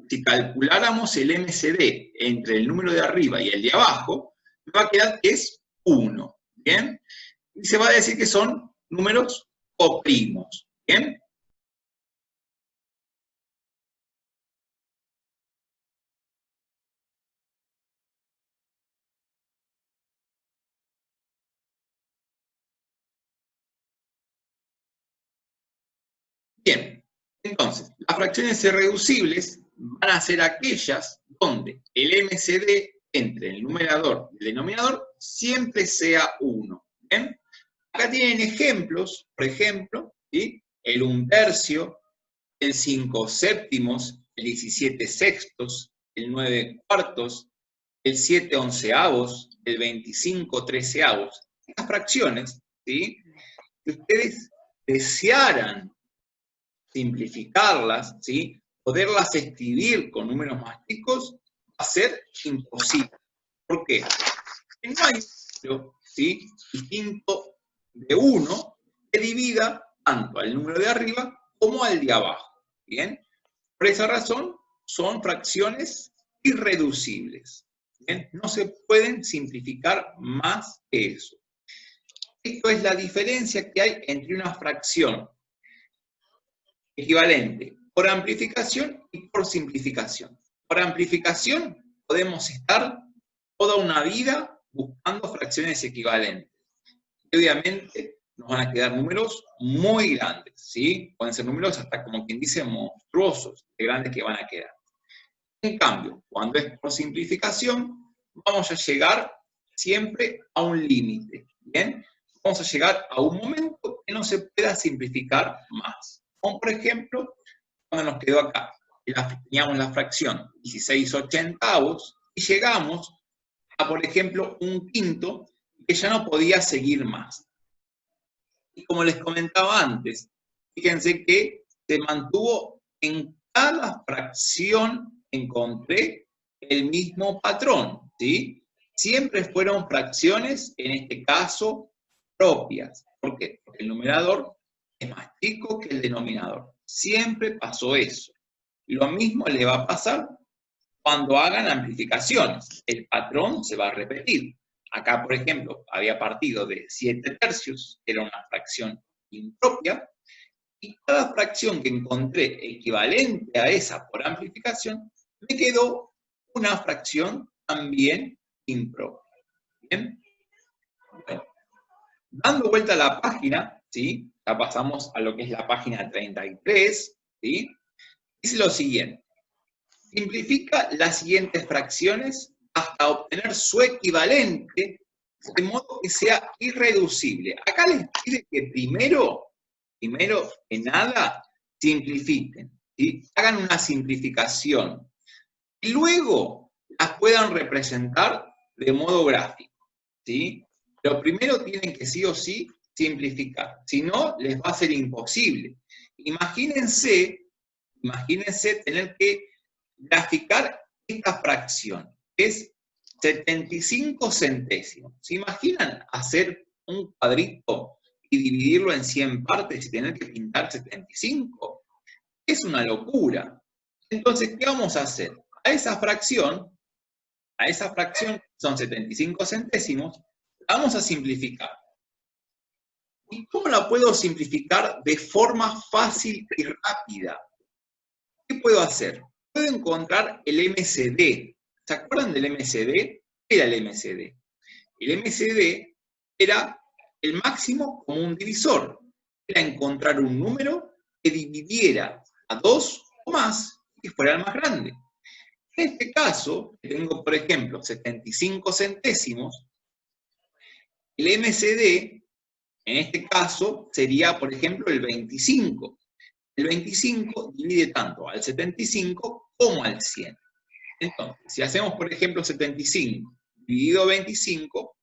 si calculáramos el MCD entre el número de arriba y el de abajo, me va a quedar que es 1, ¿bien? Y se va a decir que son números coprimos, ¿bien? Bien, entonces, las fracciones irreducibles van a ser aquellas donde el MCD entre el numerador y el denominador siempre sea 1. ¿Bien? Acá tienen ejemplos, por ejemplo, ¿sí? El 1/3, el 5/7, el 17/6, el 9/4, el 7/11, el 25/13. Estas fracciones, ¿sí? Si ustedes desearan simplificarlas, ¿sí? Poderlas escribir con números más chicos, va a ser imposible. ¿Por qué? Porque no hay número, ¿sí? distinto de 1 que divida tanto al número de arriba como al de abajo. ¿Bien? Por esa razón, son fracciones irreducibles. ¿Bien? No se pueden simplificar más que eso. Esto es la diferencia que hay entre una fracción equivalente por amplificación y por simplificación. Por amplificación podemos estar toda una vida buscando fracciones equivalentes. Y obviamente nos van a quedar números muy grandes, ¿sí? Pueden ser números hasta como quien dice monstruosos, de grandes que van a quedar. En cambio, cuando es por simplificación, vamos a llegar siempre a un límite, ¿bien? Vamos a llegar a un momento que no se pueda simplificar más. Como por ejemplo, cuando nos quedó acá, teníamos la fracción 16 ochentavos y llegamos a, por ejemplo, un quinto que ya no podía seguir más. Y como les comentaba antes, fíjense que se mantuvo en cada fracción, encontré el mismo patrón, ¿sí? Siempre fueron fracciones, en este caso, propias. ¿Por qué? Porque el numerador es más chico que el denominador. Siempre pasó eso. Lo mismo le va a pasar cuando hagan amplificaciones. El patrón se va a repetir. Acá, por ejemplo, había partido de 7 tercios, era una fracción impropia, y cada fracción que encontré equivalente a esa por amplificación, me quedó una fracción también impropia. ¿Bien? Bueno, dando vuelta a la página, ¿sí? Ya pasamos a lo que es la página 33, ¿sí? Dice lo siguiente: simplifica las siguientes fracciones hasta obtener su equivalente, de modo que sea irreducible. Acá les pide que primero que nada, simplifiquen, ¿sí? Hagan una simplificación. Y luego las puedan representar de modo gráfico, ¿sí? Pero primero tienen que sí o sí simplificar, si no, les va a ser imposible. Imagínense tener que graficar esta fracción, que es 75 centésimos. ¿Se imaginan hacer un cuadrito y dividirlo en 100 partes y tener que pintar 75? Es una locura. Entonces, ¿qué vamos a hacer? A esa fracción, son 75 centésimos, la vamos a simplificar. ¿Y cómo la puedo simplificar de forma fácil y rápida? ¿Qué puedo hacer? Puedo encontrar el MCD. ¿Se acuerdan del MCD? ¿Qué era el MCD? El MCD era el máximo común divisor. Era encontrar un número que dividiera a 2 o más y fuera el más grande. En este caso, que tengo, por ejemplo, 75 centésimos, el MCD, en este caso, sería, por ejemplo, el 25. El 25 divide tanto al 75 como al 100. Entonces, si hacemos, por ejemplo, 75 dividido 25,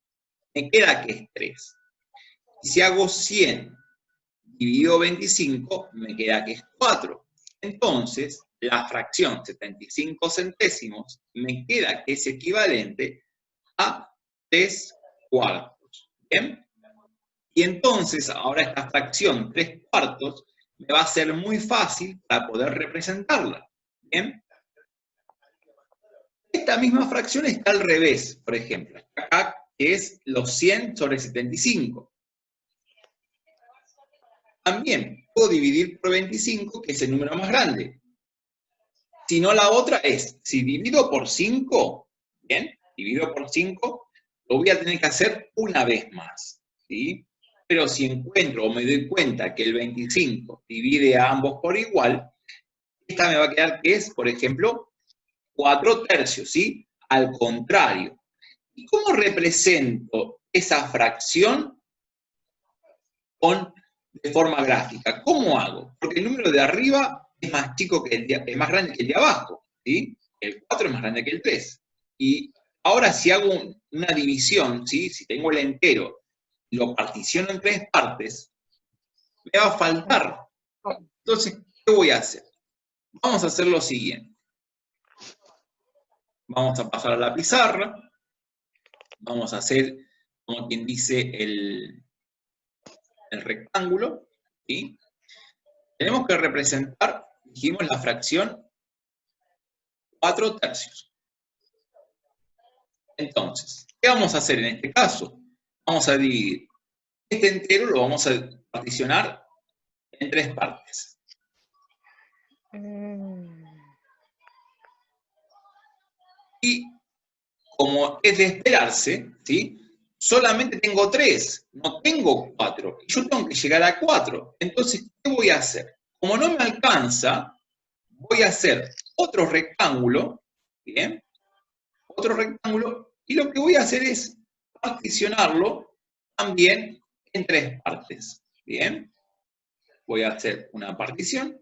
me queda que es 3. Y si hago 100 dividido 25, me queda que es 4. Entonces, la fracción 75 centésimos me queda que es equivalente a 3 cuartos. ¿Bien? Y entonces, ahora esta fracción 3 cuartos me va a ser muy fácil para poder representarla. ¿Bien? Esta misma fracción está al revés, por ejemplo. Acá es los 100 sobre 75. También puedo dividir por 25, que es el número más grande. Si no, la otra es, si divido por 5, ¿bien? Divido por 5, lo voy a tener que hacer una vez más, ¿sí? Pero si encuentro o me doy cuenta que el 25 divide a ambos por igual, esta me va a quedar que es, por ejemplo, 4 tercios, ¿sí? Al contrario. ¿Y cómo represento esa fracción de forma gráfica? ¿Cómo hago? Porque el número de arriba es más chico que es más grande que el de abajo, ¿sí? El 4 es más grande que el 3. Y ahora si hago una división, ¿sí? Si tengo el entero y lo particiono en 3 partes, me va a faltar. Entonces, ¿qué voy a hacer? Vamos a hacer lo siguiente. Vamos a pasar a la pizarra. Vamos a hacer, como quien dice, el rectángulo, ¿sí? Tenemos que representar, dijimos, la fracción 4 tercios. Entonces, ¿qué vamos a hacer en este caso? Vamos a dividir. Este entero lo vamos a particionar en 3 partes. Y como es de esperarse, ¿sí? Solamente tengo 3, no tengo 4. Y yo tengo que llegar a 4. Entonces, ¿qué voy a hacer? Como no me alcanza, voy a hacer otro rectángulo, ¿bien? Otro rectángulo, y lo que voy a hacer es particionarlo también en 3 partes, ¿bien? Voy a hacer una partición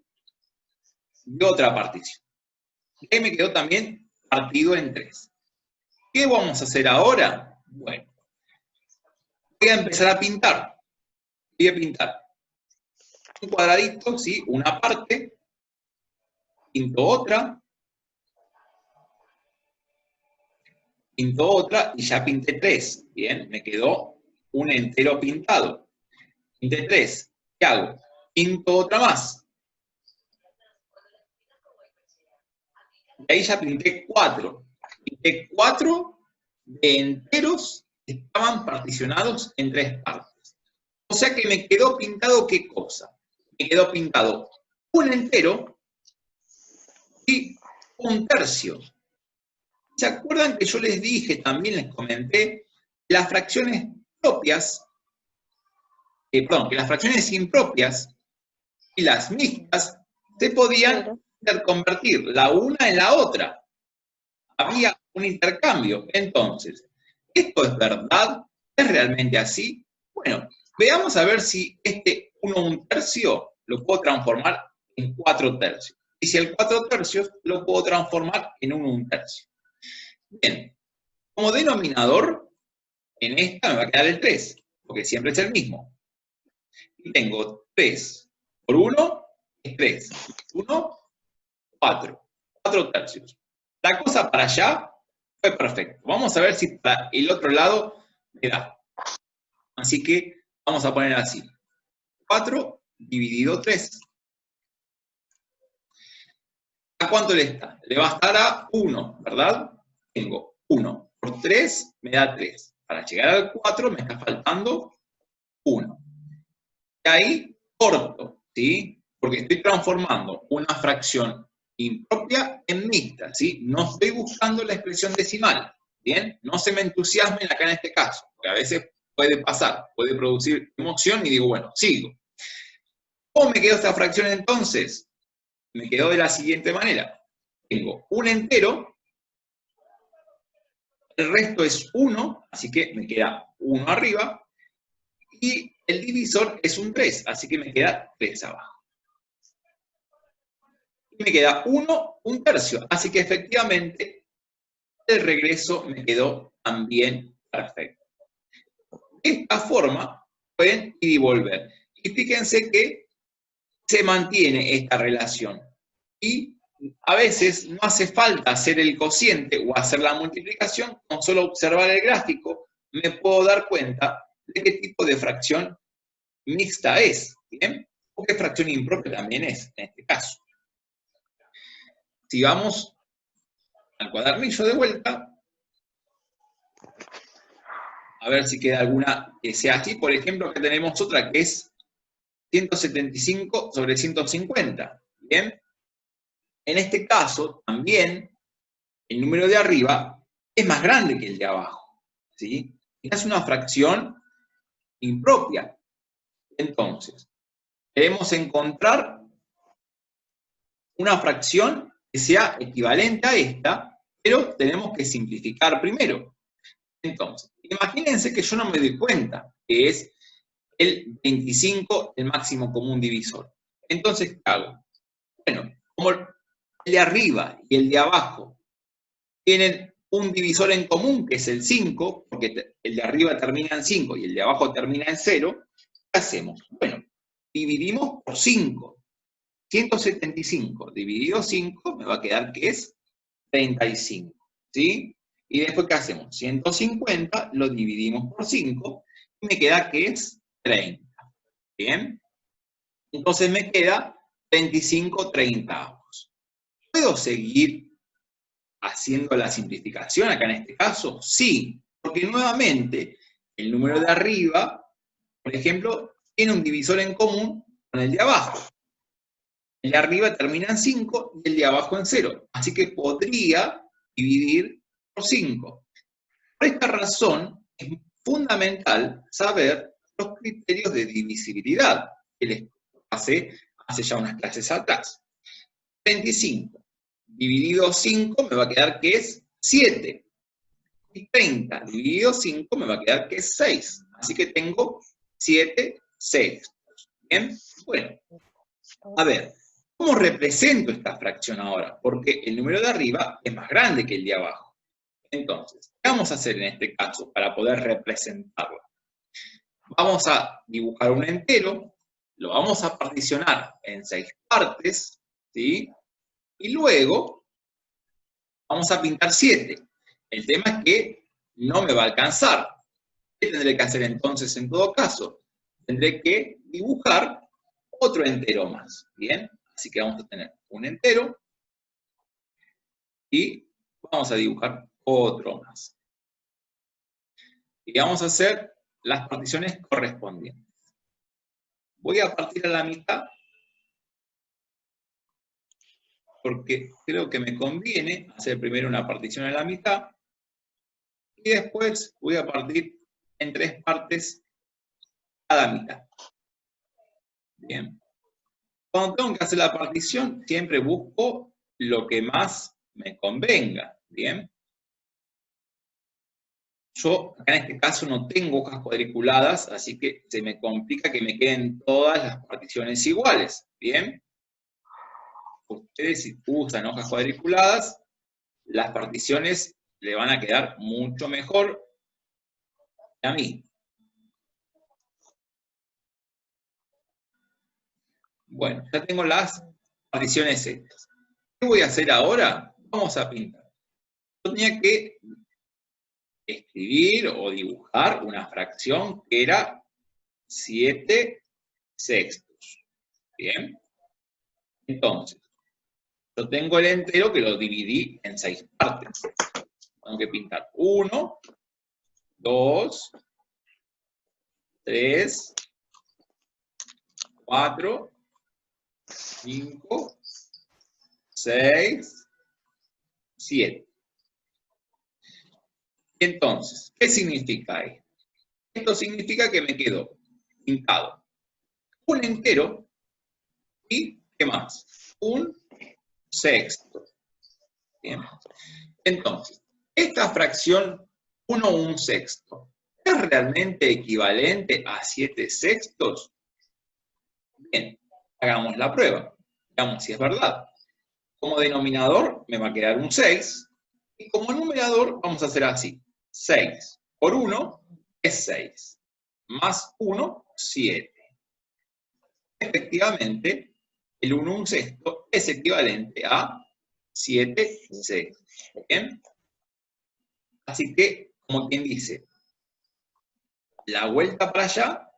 y otra partición. Y ahí me quedó también partido en 3. ¿Qué vamos a hacer ahora? Bueno, voy a empezar a pintar. Voy a pintar un cuadradito, ¿sí? Una parte, pinto otra y ya pinté 3. Bien, me quedó un entero pintado. Pinté 3. ¿Qué hago? Pinto otra más. Y ahí ya pinté 4. Pinté 4 de enteros que estaban particionados en 3 partes. O sea que me quedó pintado, ¿qué cosa? Me quedó pintado un entero y un tercio. ¿Se acuerdan que yo les dije, también les comenté, las fracciones propias, que las fracciones impropias y las mixtas se podían convertir la una en la otra? Había un intercambio. Entonces, ¿esto es verdad? ¿Es realmente así? Bueno, veamos a ver si este 1/3 lo puedo transformar en 4/3. Y si el 4/3 lo puedo transformar en un 1/3. Bien, como denominador, en esta me va a quedar el 3, porque siempre es el mismo. Y tengo 3 por 1 es 3. 1, 4. 4/3. La cosa para allá fue perfecto. Vamos a ver si para el otro lado me da. Así que vamos a poner así. 4 dividido 3. ¿A cuánto le está? Le va a estar a 1, ¿verdad? Tengo 1 por 3 me da 3. Para llegar al 4 me está faltando 1. Y ahí corto, ¿sí? Porque estoy transformando una fracción impropia en mixta, ¿sí? No estoy buscando la expresión decimal, ¿bien? No se me entusiasmen acá en este caso, porque a veces puede pasar, puede producir emoción y digo, bueno, sigo. ¿Cómo me quedó esta fracción entonces? Me quedó de la siguiente manera. Tengo un entero, el resto es 1, así que me queda 1 arriba, y el divisor es un 3, así que me queda 3 abajo. Y me queda 1, 1/3, así que efectivamente el regreso me quedó también perfecto. De esta forma pueden ir y volver. Y fíjense que se mantiene esta relación. Y a veces no hace falta hacer el cociente o hacer la multiplicación, con solo observar el gráfico me puedo dar cuenta de qué tipo de fracción mixta es, ¿bien? O qué fracción impropia también es, en este caso. Si vamos al cuadernillo de vuelta, a ver si queda alguna que sea así. Por ejemplo, acá tenemos otra que es 175 sobre 150, ¿bien? En este caso, también, el número de arriba es más grande que el de abajo, ¿sí? Es una fracción impropia. Entonces, queremos encontrar una fracción que sea equivalente a esta, pero tenemos que simplificar primero. Entonces, imagínense que yo no me doy cuenta que es el 25 el máximo común divisor. Entonces, ¿qué hago? Bueno, como el de arriba y el de abajo tienen un divisor en común, que es el 5, porque el de arriba termina en 5 y el de abajo termina en 0, ¿qué hacemos? Bueno, dividimos por 5. 175 dividido 5 me va a quedar que es 35, ¿sí? Y después, ¿qué hacemos? 150 lo dividimos por 5 y me queda que es 30, ¿bien? Entonces me queda 25/30. ¿Puedo seguir haciendo la simplificación acá en este caso? Sí, porque nuevamente el número de arriba, por ejemplo, tiene un divisor en común con el de abajo. El de arriba termina en 5 y el de abajo en 0. Así que podría dividir por 5. Por esta razón es fundamental saber los criterios de divisibilidad que les pasé hace ya unas clases atrás. 25 dividido 5 me va a quedar que es 7. Y 30 dividido 5 me va a quedar que es 6. Así que tengo 7 sextos. ¿Bien? Bueno, a ver, ¿cómo represento esta fracción ahora? Porque el número de arriba es más grande que el de abajo. Entonces, ¿qué vamos a hacer en este caso para poder representarla? Vamos a dibujar un entero, lo vamos a particionar en 6 partes, ¿sí? Y luego vamos a pintar 7. El tema es que no me va a alcanzar. ¿Qué tendré que hacer entonces en todo caso? Tendré que dibujar otro entero más, ¿bien? Así que vamos a tener un entero y vamos a dibujar otro más. Y vamos a hacer las particiones correspondientes. Voy a partir a la mitad, porque creo que me conviene hacer primero una partición a la mitad, y después voy a partir en 3 partes a la mitad. Bien. Cuando tengo que hacer la partición, siempre busco lo que más me convenga. Bien. Yo, acá en este caso, no tengo hojas cuadriculadas, así que se me complica que me queden todas las particiones iguales. Bien. Ustedes, si usan hojas cuadriculadas, las particiones le van a quedar mucho mejor que a mí. Bueno, ya tengo las particiones estas. ¿Qué voy a hacer ahora? Vamos a pintar. Yo tenía que escribir o dibujar una fracción que era 7 sextos. ¿Bien? Entonces, yo tengo el entero que lo dividí en 6 partes. Tengo que pintar 1, 2, 3, 4, 5, 6, 7. Entonces, ¿qué significa esto? Esto significa que me quedó pintado un entero y, ¿qué más? Un sexto. Bien. Entonces, esta fracción 1 un sexto, ¿es realmente equivalente a 7 sextos? Bien, hagamos la prueba. Veamos si es verdad. Como denominador me va a quedar un 6, y como numerador vamos a hacer así. 6 por 1 es 6, más 1, 7. Efectivamente, el 1 un sexto es equivalente a 7 sextos. ¿Bien? Así que, como quien dice, la vuelta para allá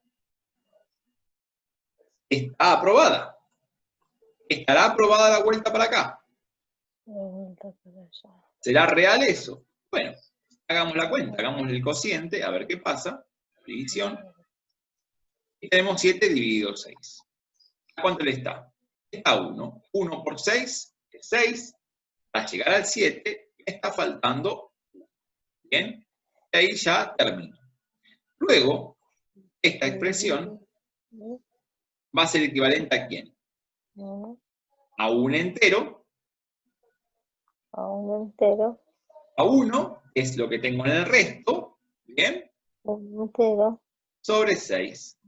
está aprobada. ¿Estará aprobada la vuelta para acá? ¿Será real eso? Bueno, hagamos la cuenta, hagamos el cociente, a ver qué pasa. División. Y tenemos 7 dividido 6. ¿A cuánto le está? Está 1. 1 por 6 es 6. Para llegar al 7 me está faltando 1. Bien, y ahí ya termino. Luego, esta expresión va a ser equivalente ¿a quién? A un entero. A un entero. A 1, que es lo que tengo en el resto. Bien. Un entero. Sobre 6.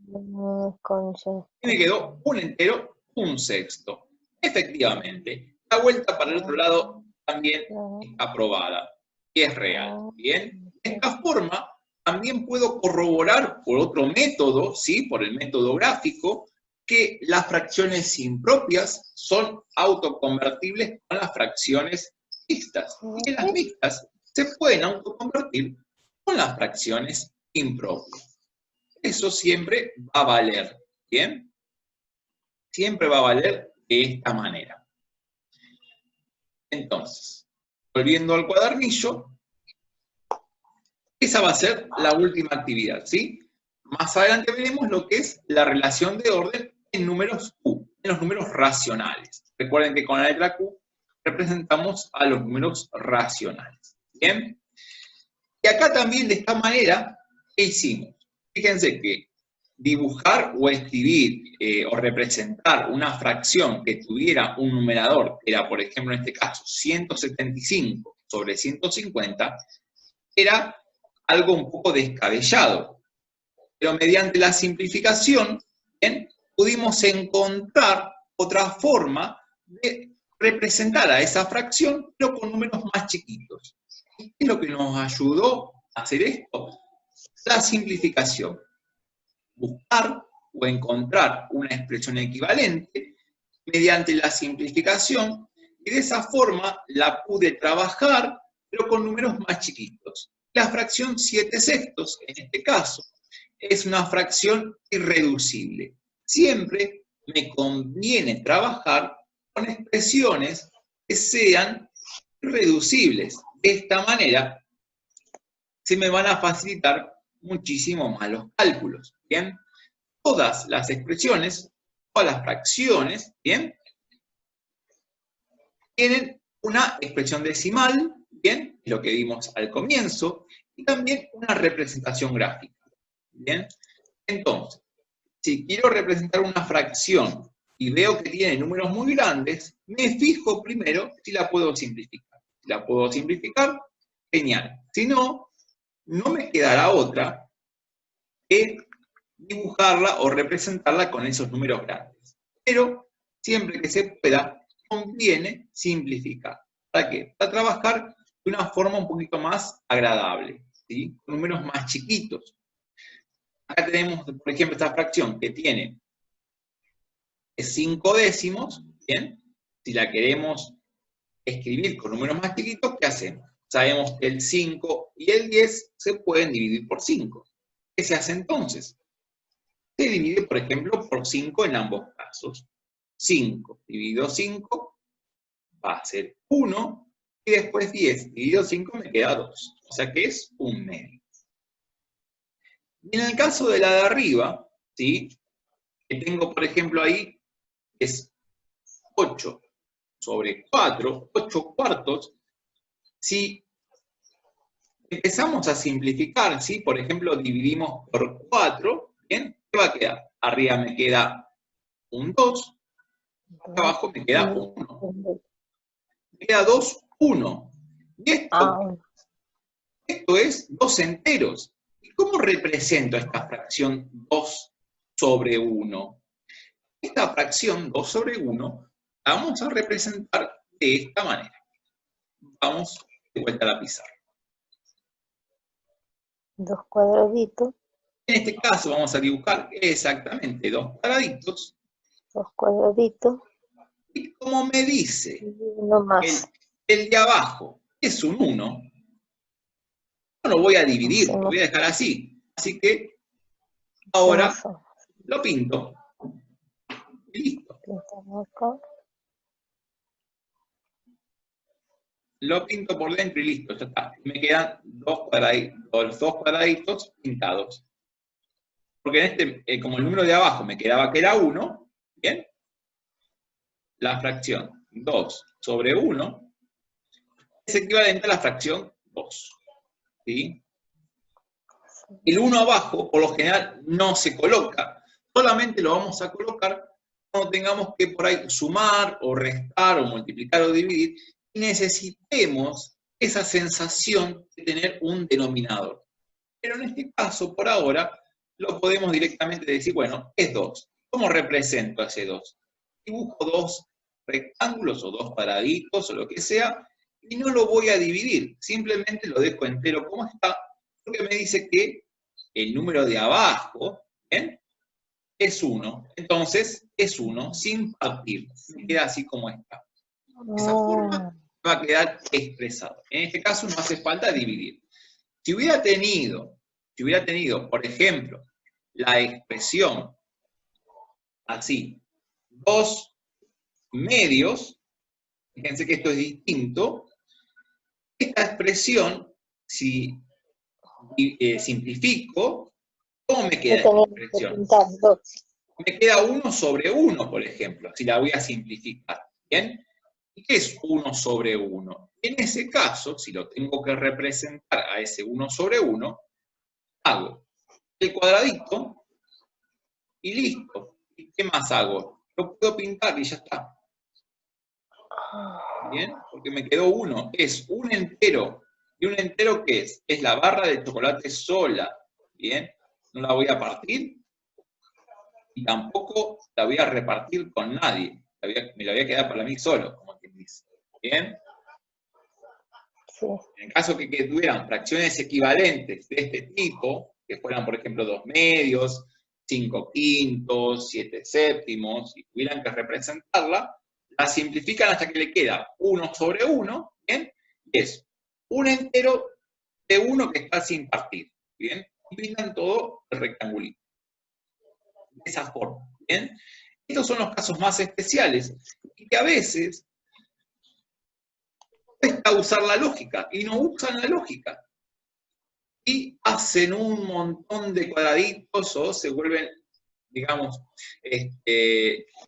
Y me quedó un entero, un sexto. Efectivamente, la vuelta para el otro lado también está aprobada. Y es real. Bien. De esta forma, también puedo corroborar por otro método, ¿sí? Por el método gráfico, que las fracciones impropias son autoconvertibles con las fracciones mixtas. Y que las mixtas se pueden autoconvertir con las fracciones impropias. Eso siempre va a valer, ¿bien? Siempre va a valer de esta manera. Entonces, volviendo al cuadernillo, esa va a ser la última actividad, ¿sí? Más adelante veremos lo que es la relación de orden en números Q, en los números racionales. Recuerden que con la letra Q representamos a los números racionales, ¿bien? Y acá también de esta manera, ¿qué hicimos? Fíjense que dibujar o escribir o representar una fracción que tuviera un numerador, que era por ejemplo en este caso 175 sobre 150, era algo un poco descabellado. Pero mediante la simplificación, ¿bien? Pudimos encontrar otra forma de representar a esa fracción, pero con números más chiquitos. ¿Y qué es lo que nos ayudó a hacer esto? La simplificación. Buscar o encontrar una expresión equivalente mediante la simplificación, y de esa forma la pude trabajar, pero con números más chiquitos. La fracción 7 sextos, en este caso, es una fracción irreducible. Siempre me conviene trabajar con expresiones que sean reducibles. De esta manera se me van a facilitar muchísimo más los cálculos, ¿bien? Todas las expresiones, todas las fracciones, ¿bien? Tienen una expresión decimal, ¿bien? Lo que vimos al comienzo, y también una representación gráfica, ¿bien? Entonces, si quiero representar una fracción y veo que tiene números muy grandes, me fijo primero si la puedo simplificar. Si la puedo simplificar, genial. Si no, no me quedará otra que dibujarla o representarla con esos números grandes. Pero siempre que se pueda, conviene simplificar. ¿Para qué? Para trabajar de una forma un poquito más agradable, ¿sí? Con números más chiquitos. Acá tenemos, por ejemplo, esta fracción que tiene 5 décimos, ¿bien? Si la queremos escribir con números más chiquitos, ¿qué hacemos? Sabemos que el 5 y el 10 se pueden dividir por 5. ¿Qué se hace entonces? Se divide, por ejemplo, por 5 en ambos casos. 5 dividido 5 va a ser 1, y después 10 dividido 5 me queda 2. O sea que es 1/2. Y en el caso de la de arriba, ¿sí? Que tengo, por ejemplo, ahí, es 8 sobre 4, 8 cuartos. Si empezamos a simplificar, ¿sí? Por ejemplo, dividimos por 4, ¿bien? ¿Qué va a quedar? Arriba me queda un 2, abajo me queda 1. Me queda 2, 1. Y esto es 2 enteros. ¿Y cómo represento esta fracción 2 sobre 1? Esta fracción 2 sobre 1 la vamos a representar de esta manera. Vamos de vuelta a la pizarra. 2 cuadraditos. En este caso vamos a dibujar exactamente 2 cuadraditos. 2 cuadraditos. Y como me dice Y uno más. el de abajo es un 1, no lo voy a dividir, lo Hacemos, voy a dejar así. Así que ahora hacemos, lo pinto. Y listo. pintamos acá. Lo pinto por dentro y listo, ya está. Me quedan los 2 cuadraditos pintados. Porque en este, como el número de abajo me quedaba que era 1, ¿bien? La fracción 2 sobre 1 es equivalente a la fracción 2. ¿Sí? El 1 abajo, por lo general, no se coloca. Solamente lo vamos a colocar cuando tengamos que por ahí sumar, o restar, o multiplicar, o dividir, y necesitemos esa sensación de tener un denominador. Pero en este caso, por ahora, lo podemos directamente decir, bueno, es 2. ¿Cómo represento ese 2? Dibujo 2 rectángulos, o 2 cuadraditos, o lo que sea, y no lo voy a dividir. Simplemente lo dejo entero como está, porque me dice que el número de abajo, ¿bien?, es 1. Entonces, es 1 sin partir. Me queda así como está. De esa forma va a quedar expresado. En este caso no hace falta dividir. Si hubiera tenido, por ejemplo, la expresión así, 2 medios, fíjense que esto es distinto, esta expresión, si simplifico, ¿cómo me queda esta expresión? Me queda 1 sobre 1, por ejemplo, si la voy a simplificar, ¿bien? ¿Y qué es 1 sobre 1? En ese caso, si lo tengo que representar a ese 1 sobre 1, hago el cuadradito y listo. ¿Y qué más hago? Lo puedo pintar y ya está. ¿Bien? Porque me quedó 1. Es un entero. ¿Y un entero qué es? Es la barra de chocolate sola. ¿Bien? No la voy a partir y tampoco la voy a repartir con nadie. Me la voy a quedar para mí solo, como quien dice. ¿Bien? Sí. En el caso que tuvieran fracciones equivalentes de este tipo, que fueran, por ejemplo, 2 medios, 5 quintos, 7 séptimos, y tuvieran que representarla, la simplifican hasta que le queda 1 sobre 1, ¿bien? Y es un entero de 1 que está sin partir, ¿bien? Y pintan todo el rectangulito. De esa forma, ¿bien? Estos son los casos más especiales, y que a veces cuesta usar la lógica, y no usan la lógica. Y hacen un montón de cuadraditos o se vuelven, digamos,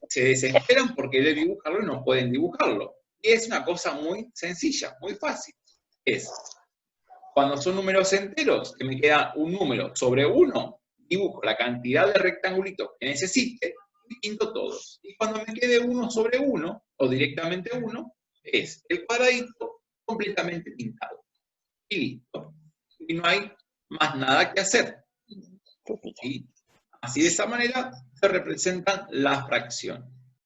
se desesperan porque deben dibujarlo y no pueden dibujarlo. Y es una cosa muy sencilla, muy fácil. Es, cuando son números enteros, que me queda un número sobre 1, dibujo la cantidad de rectangulitos que necesite y pinto todos. Y cuando me quede 1 sobre 1, o directamente 1, es el cuadradito completamente pintado. Y listo. Y no hay más nada que hacer. ¿Sí? Así de esa manera se representan las fracciones.